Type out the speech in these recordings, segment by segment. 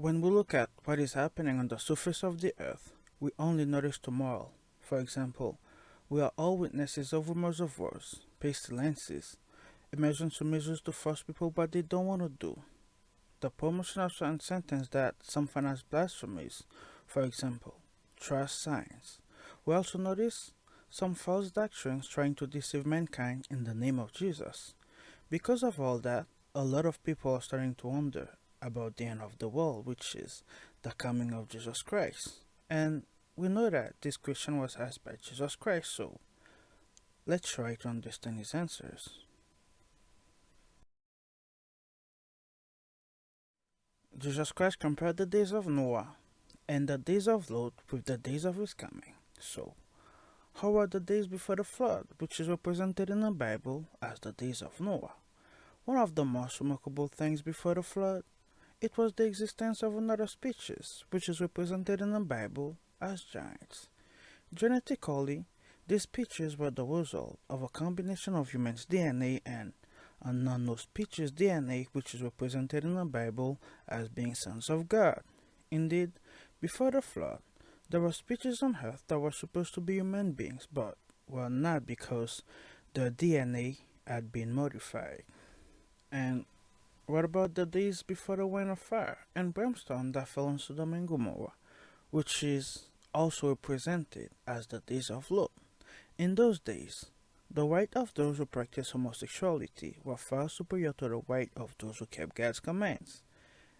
When we look at what is happening on the surface of the earth, we only notice tomorrow. For example, we are all witnesses of rumors of wars, pestilences, emergency measures to force people what they don't want to do, the promotion of certain sentences that some find as blasphemies, for example, trash signs. We also notice some false doctrines trying to deceive mankind in the name of Jesus. Because of all that, a lot of people are starting to wonder about the end of the world, which is the coming of Jesus Christ. And we know that this question was asked by Jesus Christ, so let's try to understand his answers. Jesus Christ compared the days of Noah and the days of Lot with the days of his coming. So, how are the days before the flood, which is represented in the Bible as the days of Noah? One of the most remarkable things before the flood, it was the existence of another species, which is represented in the Bible as giants. Genetically, these species were the result of a combination of humans' DNA and an unknown species DNA, which is represented in the Bible as being sons of God. Indeed, before the flood, there were species on earth that were supposed to be human beings, but were not because their DNA had been modified. And what about the days before the rain of fire and brimstone that fell on Sodom and Gomorrah, which is also represented as the days of Lot? In those days, the right of those who practiced homosexuality were far superior to the right of those who kept God's commands.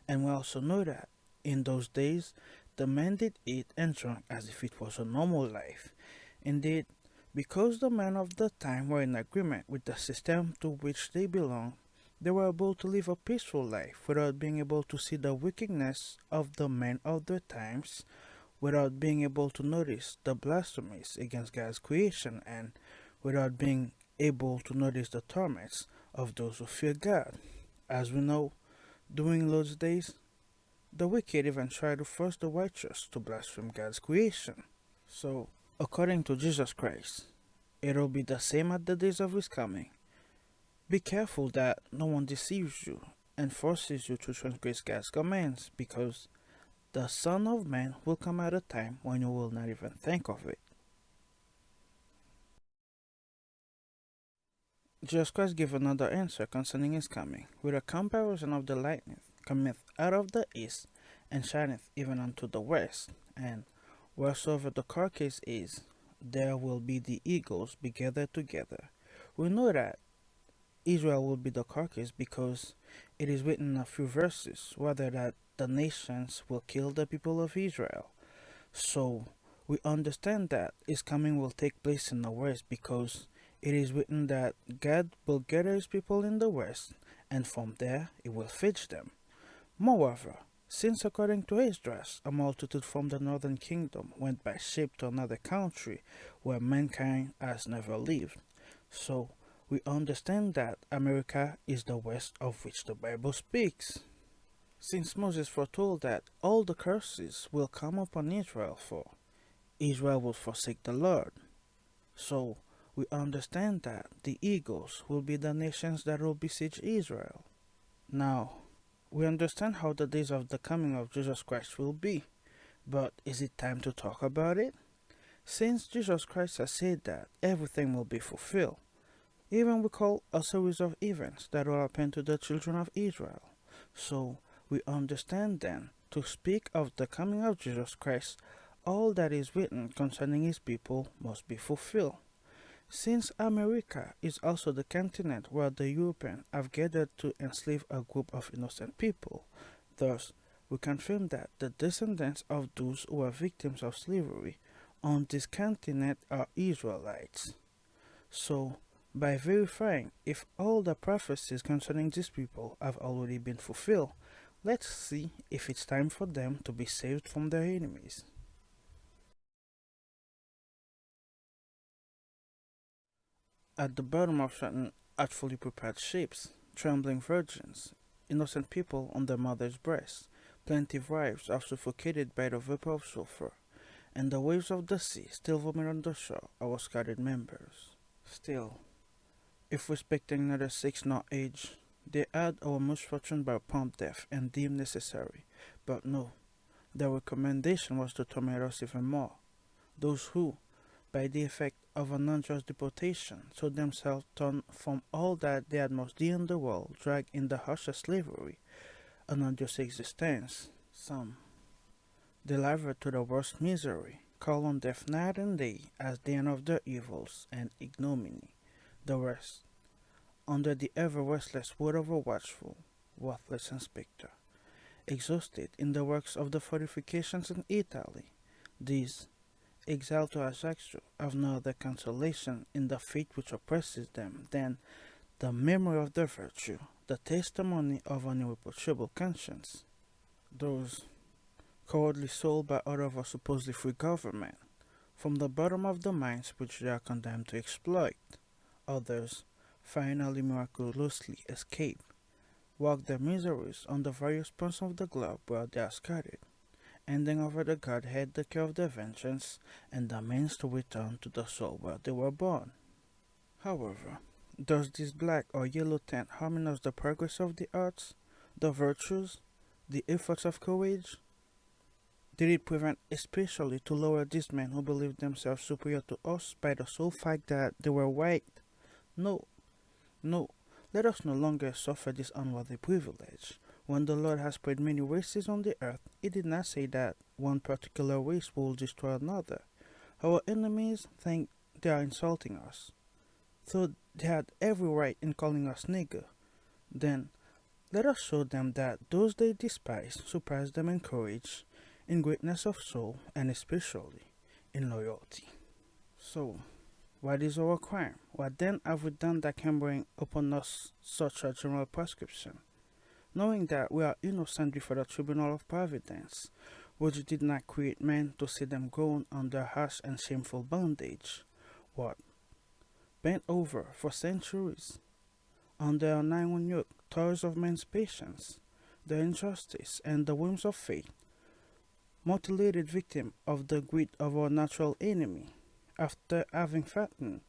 And we also know that in those days, the men did eat and drank as if it was a normal life. Indeed, because the men of the time were in agreement with the system to which they belonged, they were able to live a peaceful life without being able to see the wickedness of the men of their times, without being able to notice the blasphemies against God's creation, and without being able to notice the torments of those who fear God. As we know, during those days, the wicked even try to force the righteous to blaspheme God's creation. So, according to Jesus Christ, it'll be the same at the days of his coming. Be careful that no one deceives you and forces you to transgress God's commands, because the Son of Man will come at a time when you will not even think of it. Jesus Christ gave another answer concerning his coming, with a comparison of the lightning cometh out of the east, and shineth even unto the west, and wheresoever the carcass is, there will be the eagles be gathered together. We know that Israel will be the carcass because it is written in a few verses, rather that the nations will kill the people of Israel. So we understand that his coming will take place in the west because it is written that God will gather his people in the west, and from there he will fetch them. Moreover, since according to Esdras, a multitude from the northern kingdom went by ship to another country where mankind has never lived, so we understand that America is the west of which the Bible speaks. Since Moses foretold that all the curses will come upon Israel, for Israel will forsake the Lord, so we understand that the eagles will be the nations that will besiege Israel. Now, we understand how the days of the coming of Jesus Christ will be, but is it time to talk about it? Since Jesus Christ has said that everything will be fulfilled, even we call a series of events that will happen to the children of Israel. So we understand then, to speak of the coming of Jesus Christ, all that is written concerning his people must be fulfilled. Since America is also the continent where the Europeans have gathered to enslave a group of innocent people, thus we confirm that the descendants of those who are victims of slavery on this continent are Israelites. So, by verifying if all the prophecies concerning these people have already been fulfilled, let's see if it's time for them to be saved from their enemies. At the bottom of certain artfully prepared ships, trembling virgins, innocent people on their mother's breasts, plaintive wives are suffocated by the vapor of sulfur, and the waves of the sea still vomit on the shore our scattered members. Still, if respecting neither sex nor age, They add our misfortune by prompt death and deemed necessary. But no, their recommendation was to torment us even more. Those who, by the effect of an unjust deportation, saw themselves torn from all that they had most dear in the world, dragged in the harshest slavery, an unjust existence. Some, delivered to the worst misery, call on death night and day as the end of their evils and ignominy. The rest, under the ever restless word of a watchful, worthless inspector, exhausted in the works of the fortifications in Italy, these, exiled to Ajaccio, have no other consolation in the fate which oppresses them than the memory of their virtue, the testimony of an irreproachable conscience. Those cowardly sold by order of a supposedly free government, from the bottom of the mines which they are condemned to exploit. Others, finally miraculously escape, walk their miseries on the various points of the globe where they are scattered, handing over to Godhead the care of their vengeance and the means to return to the soul where they were born. However, does this black or yellow tint harm us the progress of the arts, the virtues, the efforts of courage? Did it prevent especially to lower these men who believed themselves superior to us by the sole fact that they were white? No, no, let us no longer suffer this unworthy privilege. When the Lord has spread many races on the earth, He did not say that one particular race will destroy another. Our enemies think they are insulting us, so they had every right in calling us nigger. Then let us show them that those they despise surpass them in courage, in greatness of soul, and especially in loyalty. So, what is our crime? What then have we done that can bring upon us such a general prescription? Knowing that we are innocent before the tribunal of providence, which did not create men to see them groan under harsh and shameful bondage, what? Bent over for centuries, under an iron yoke, toils of men's patience, the injustice and the whims of fate, mutilated victim of the greed of our natural enemy, after having fattened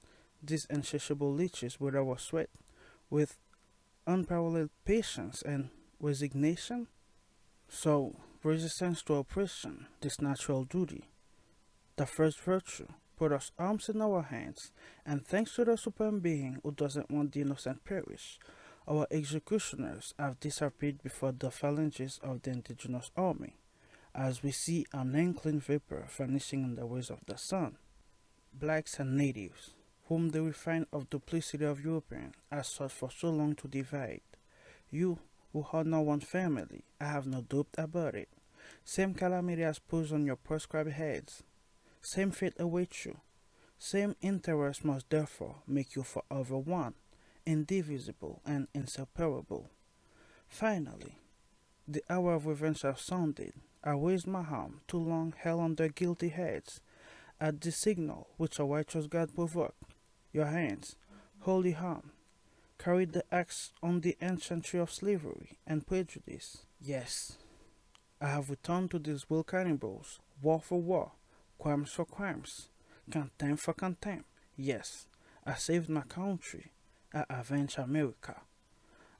these insatiable leeches with our sweat, with unparalleled patience and resignation? So, resistance to oppression, this natural duty, the first virtue, put us arms in our hands, and thanks to the Supreme Being who doesn't want the innocent perish, our executioners have disappeared before the phalanges of the indigenous army, as we see an inkling vapor vanishing in the rays of the sun. Blacks and natives, whom the refined of duplicity of Europeans has sought for so long to divide. You, who are now one family, I have no doubt about it. Same calamity has posed on your proscribed heads. Same fate awaits you. Same interest must therefore make you forever one, indivisible and inseparable. Finally, the hour of revenge has sounded. I raised my arm, too long held on their guilty heads, at the signal which a righteous God provoked. Your hands, holy arm, carried the axe on the ancient tree of slavery and prejudice. Yes, I have returned to these will cannibals, war for war, crimes for crimes, contempt for contempt. Yes, I saved my country. I avenged America.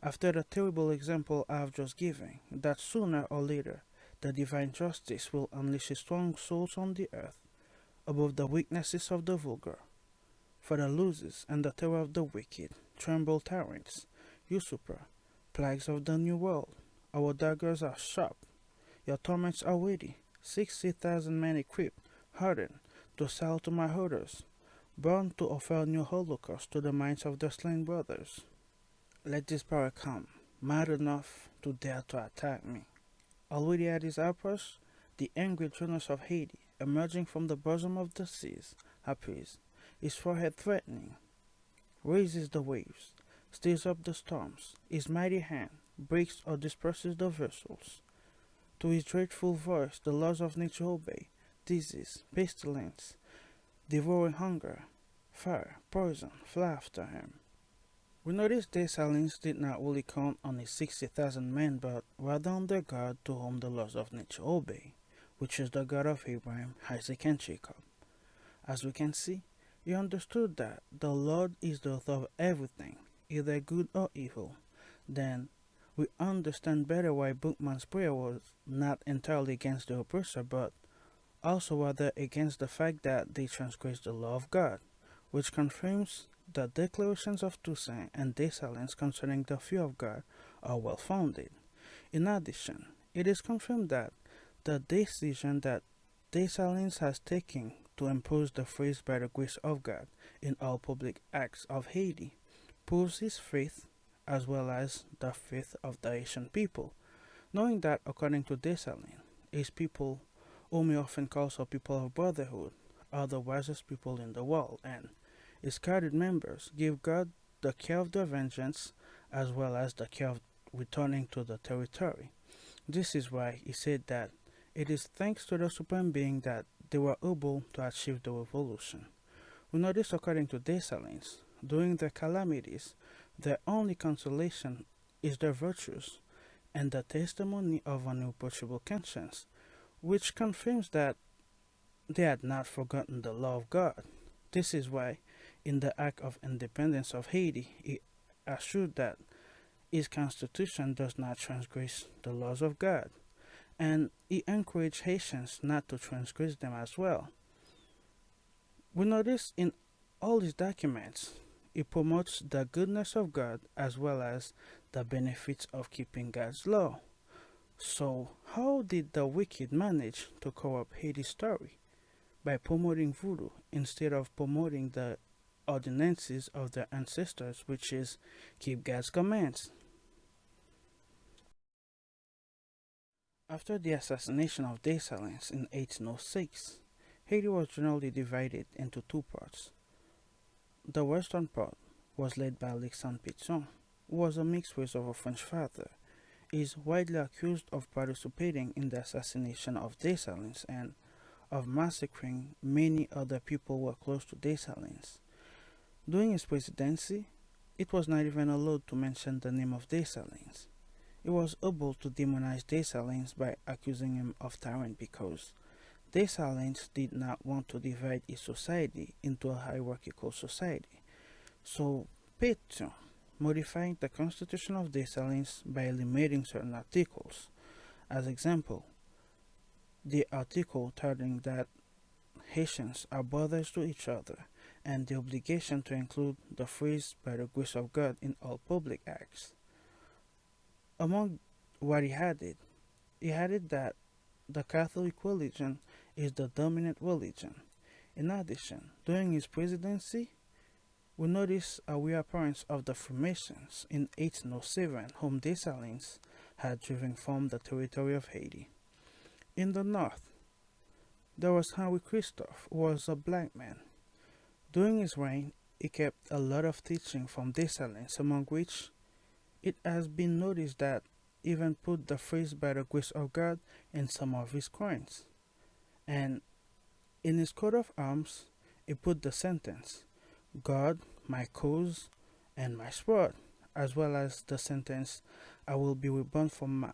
After the terrible example I have just given, that sooner or later the divine justice will unleash his strong souls on the earth, above the weaknesses of the vulgar. For the losers and the terror of the wicked, tremble tyrants, usurper, plagues of the new world. Our daggers are sharp, your torments are weighty. 60,000 men equipped, hardened, to sail to my orders, born to offer a new holocaust to the minds of their slain brothers. Let this power come, mad enough to dare to attack me. Already at his outpost, the angry Jonas of Haiti, emerging from the bosom of the seas, appears, his forehead threatening, raises the waves, stirs up the storms, his mighty hand breaks or disperses the vessels. To his dreadful voice the laws of nature obey, disease, pestilence, devouring hunger, fire, poison fly after him. We notice Dessalines did not really count on his 60,000 men, but rather on the God to whom the laws of nature obey, which is the God of Abraham, Isaac, and Jacob. As we can see, he understood that the Lord is the author of everything, either good or evil, then we understand better why Bookman's prayer was not entirely against the oppressor, but also rather against the fact that they transgressed the law of God, which confirms the declarations of Toussaint and Dessalines concerning the fear of God are well founded. In addition, it is confirmed that the decision that Dessalines has taken to impose the phrase by the grace of God in all public acts of Haiti proves his faith as well as the faith of the Haitian people, knowing that according to Dessalines, his people, whom he often calls a people of brotherhood, are the wisest people in the world, and his guarded members give God the care of their vengeance as well as the care of returning to the territory. This is why he said that it is thanks to the Supreme Being that they were able to achieve the revolution. We know this according to Dessalines. During their calamities, their only consolation is their virtues and the testimony of an irreproachable conscience, which confirms that they had not forgotten the law of God. This is why, in the Act of Independence of Haiti, he assured that his constitution does not transgress the laws of God, and he encouraged Haitians not to transgress them as well. We notice in all his documents, he promotes the goodness of God as well as the benefits of keeping God's law. So, how did the wicked manage to corrupt Haiti's story? By promoting voodoo instead of promoting the ordinances of their ancestors, which is keep God's commands. After the assassination of Dessalines in 1806, Haiti was generally divided into two parts. The western part was led by Alexandre Pétion, who was a mixed race of a French father. He is widely accused of participating in the assassination of Dessalines and of massacring many other people who were close to Dessalines. During his presidency, it was not even allowed to mention the name of Dessalines. He was able to demonize Dessalines by accusing him of tyrant because Dessalines did not want to divide his society into a hierarchical society. So Pétion modified the constitution of Dessalines by eliminating certain articles. As example, the article telling that Haitians are brothers to each other and the obligation to include the phrase by the grace of God in all public acts. Among what he added that the Catholic religion is the dominant religion. In addition, during his presidency, we notice a reappearance of the Freemasons in 1807, whom Dessalines had driven from the territory of Haiti. In the north, there was Henri Christophe, who was a black man. During his reign, he kept a lot of teaching from Dessalines, among which it has been noticed that he even put the phrase by the grace of God in some of his coins. And in his coat of arms, he put the sentence, God, my cause, and my sword, as well as the sentence, I will be reborn from my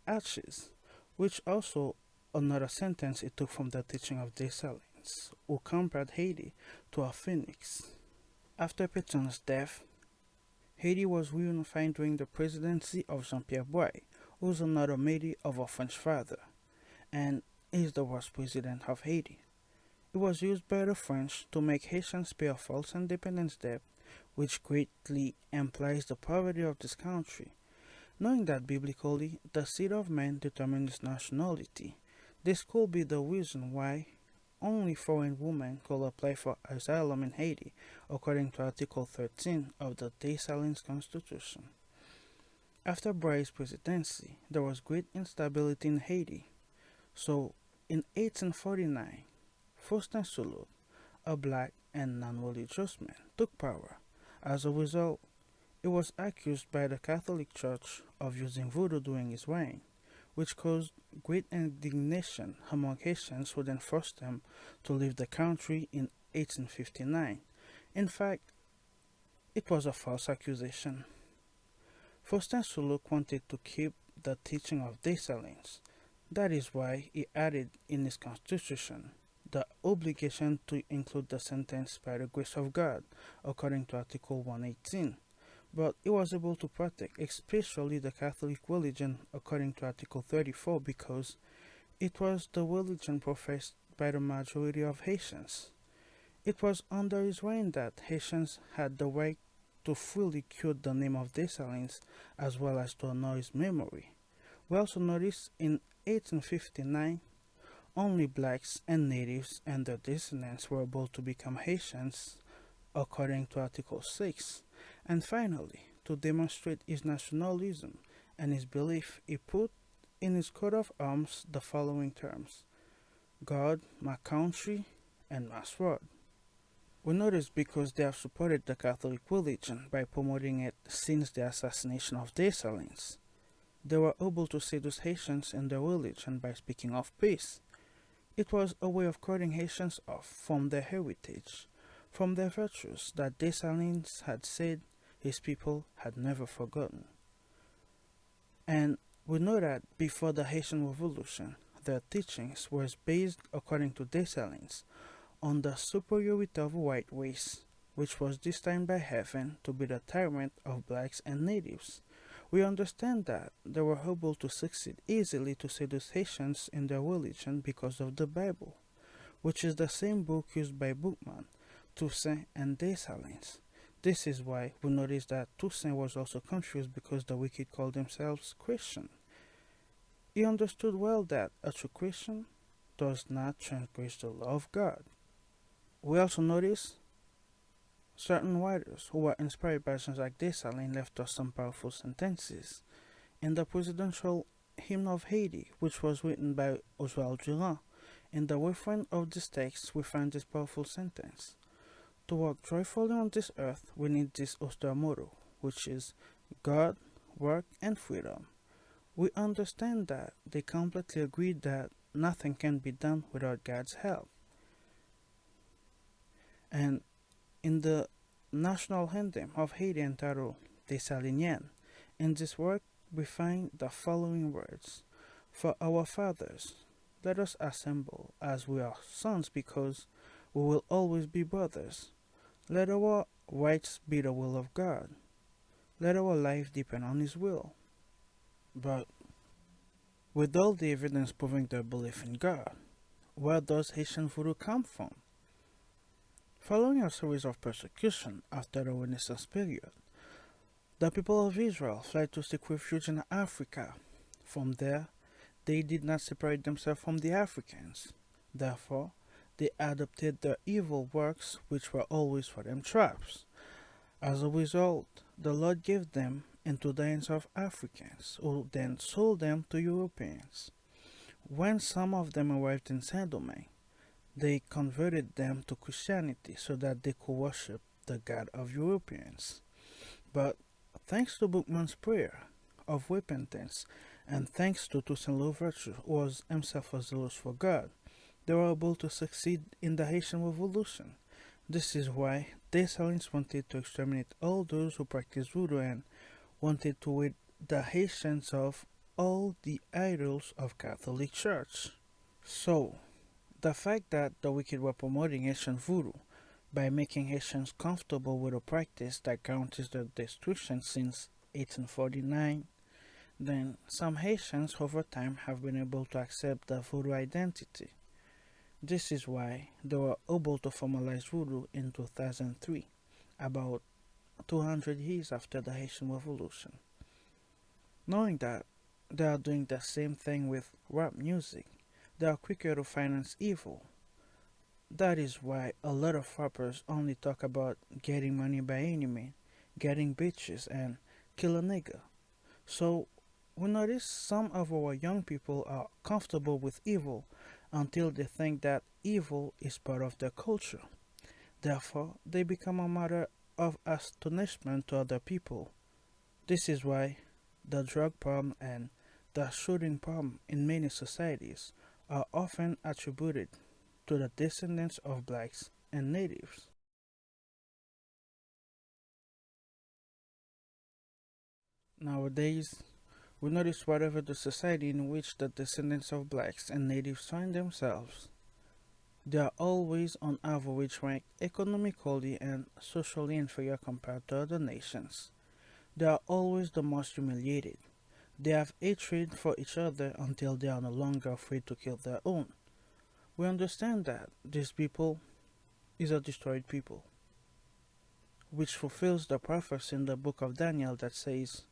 ashes, which also another sentence he took from the teaching of Dessalines, who compared Haiti to a phoenix. After Pétion's death, Haiti was reunified during the presidency of Jean-Pierre Boyer, who was another Métis of a French father, and is the worst president of Haiti. It was used by the French to make Haitians pay a false independence debt, which greatly implies the poverty of this country. Knowing that biblically, the seed of man determines nationality, this could be the reason why only foreign women could apply for asylum in Haiti, according to Article 13 of the Dessalines Constitution. After Boyer's presidency, there was great instability in Haiti. So, in 1849, Faustin Soulouque, a black and non-religious man, took power. As a result, he was accused by the Catholic Church of using voodoo during his reign, which caused great indignation among Haitians who then forced him to leave the country in 1859. In fact, it was a false accusation. Faustin Soulouque wanted to keep the teaching of Dessalines. That is why he added in his constitution the obligation to include the sentence by the grace of God, according to Article 118. but he was able to protect, especially the Catholic religion, according to Article 34, because it was the religion professed by the majority of Haitians. It was under his reign that Haitians had the right to freely quote the name of Dessalines as well as to honor his memory. We also notice in 1859 only blacks and natives and their descendants were able to become Haitians according to Article 6. And finally, to demonstrate his nationalism and his belief, he put in his coat of arms the following terms: God, my country, and my sword. We know this because they have supported the Catholic religion by promoting it since the assassination of Dessalines. They were able to seduce Haitians in their religion by speaking of peace. It was a way of cutting Haitians off from their heritage, from their virtues that Dessalines had said his people had never forgotten. And we know that before the Haitian Revolution, their teachings were based, according to Dessalines, on the superiority of a white race, which was destined by heaven to be the tyrant of blacks and natives. We understand that they were able to succeed easily to seduce Haitians in their religion because of the Bible, which is the same book used by Bookman, Toussaint, and Dessalines. This is why we notice that Toussaint was also confused because the wicked called themselves Christian. He understood well that a true Christian does not transgress the law of God. We also notice certain writers who were inspired by Jean-Jacques Dessalines left us some powerful sentences. In the presidential hymn of Haiti, which was written by Oswald Durand, in the refrain of this text we find this powerful sentence: to walk joyfully on this earth, we need this austere motto, which is God, work, and freedom. We understand that they completely agreed that nothing can be done without God's help. And in the national anthem of Haiti entitled Dessalinian, in this work we find the following words: for our fathers, let us assemble as we are sons, because we will always be brothers. Let our rights be the will of God. Let our life depend on His will. But with all the evidence proving their belief in God, where does Haitian voodoo come from? Following a series of persecution after the Renaissance period, the people of Israel fled to seek refuge in Africa. From there, they did not separate themselves from the Africans. Therefore, they adopted their evil works, which were always for them traps. As a result, the Lord gave them into the hands of Africans, who then sold them to Europeans. When some of them arrived in Saint-Domingue, they converted them to Christianity so that they could worship the God of Europeans. But thanks to Bookman's prayer of repentance, and thanks to Toussaint Louverture, who was himself a zealous for God, they were able to succeed in the Haitian Revolution. This is why Dessalines wanted to exterminate all those who practiced voodoo and wanted to rid the Haitians of all the idols of Catholic Church. So, the fact that the wicked were promoting Haitian voodoo by making Haitians comfortable with a practice that guarantees their destruction since 1849, then some Haitians over time have been able to accept the voodoo identity. This is why they were able to formalize voodoo in 2003, about 200 years after the Haitian Revolution. Knowing that they are doing the same thing with rap music, they are quicker to finance evil. That is why a lot of rappers only talk about getting money by any means, getting bitches, and kill a nigga. So we notice some of our young people are comfortable with evil until they think that evil is part of their culture. Therefore, they become a matter of astonishment to other people. This is why the drug problem and the shooting problem in many societies are often attributed to the descendants of blacks and natives. Nowadays, we notice whatever the society in which the descendants of blacks and natives find themselves, they are always on average ranked economically and socially inferior compared to other nations. They are always the most humiliated. They have hatred for each other until they are no longer afraid to kill their own. We understand that these people is a destroyed people, which fulfills the prophecy in the book of Daniel that says,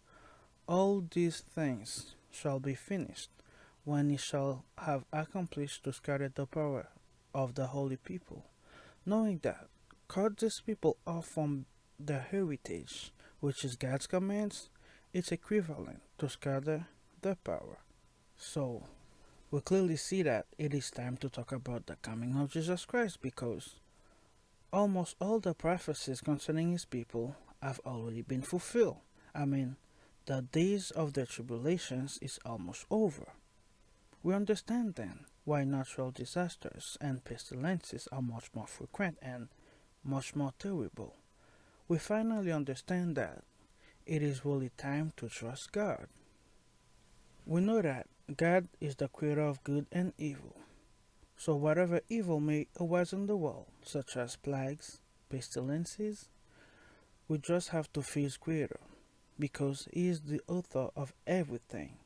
all these things shall be finished when he shall have accomplished to scatter the power of the holy people, knowing that cut these people off from their heritage, which is God's commands, it's equivalent to scatter their power. So we clearly see that it is time to talk about the coming of Jesus Christ because almost all the prophecies concerning his people have already been fulfilled. I mean, the days of the tribulations is almost over. We understand then why natural disasters and pestilences are much more frequent and much more terrible. We finally understand that it is really time to trust God. We know that God is the creator of good and evil. So whatever evil may arise in the world, such as plagues, pestilences, we just have to fear his creator because he is the author of everything.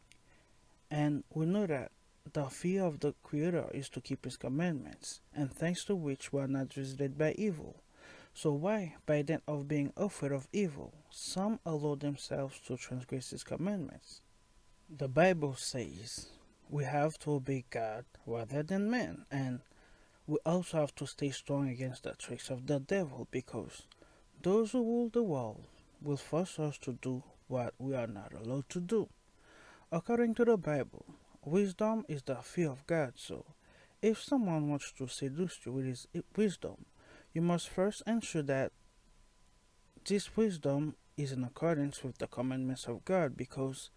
And we know that the fear of the creator is to keep his commandments, and thanks to which we are not visited by evil. So why, by dint of being afraid of evil, some allow themselves to transgress his commandments? The Bible says we have to obey God rather than men, and we also have to stay strong against the tricks of the devil because those who rule the world will force us to do what we are not allowed to do. According to the Bible, wisdom is the fear of God, so if someone wants to seduce you with his wisdom, you must first ensure that this wisdom is in accordance with the commandments of God because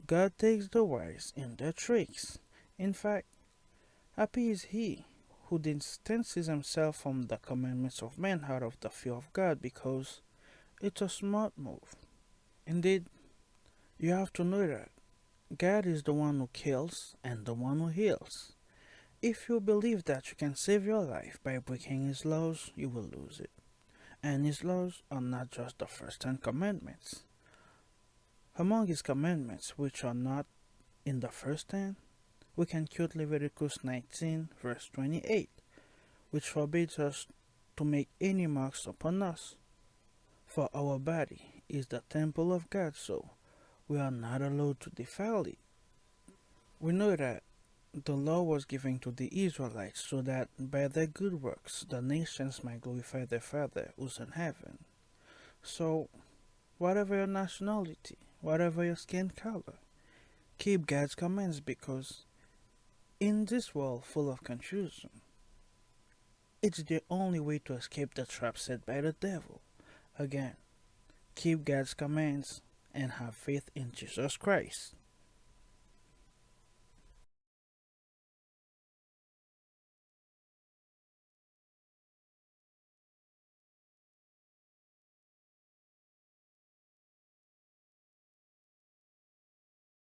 God takes the wise in their tricks. In fact, happy is he who distances himself from the commandments of men out of the fear of God because it's a smart move. Indeed, you have to know that God is the one who kills and the one who heals. If you believe that you can save your life by breaking his laws, you will lose it. And his laws are not just the first 10 commandments. Among his commandments, which are not in the first 10, we can quote Leviticus 19, verse 28, which forbids us to make any marks upon us. For our body is the temple of God, so we are not allowed to defile it. We know that the law was given to the Israelites so that by their good works the nations might glorify their Father who's in heaven. So, whatever your nationality, whatever your skin color, keep God's commands because in this world full of confusion, it's the only way to escape the trap set by the devil. Again, keep God's commands and have faith in Jesus Christ.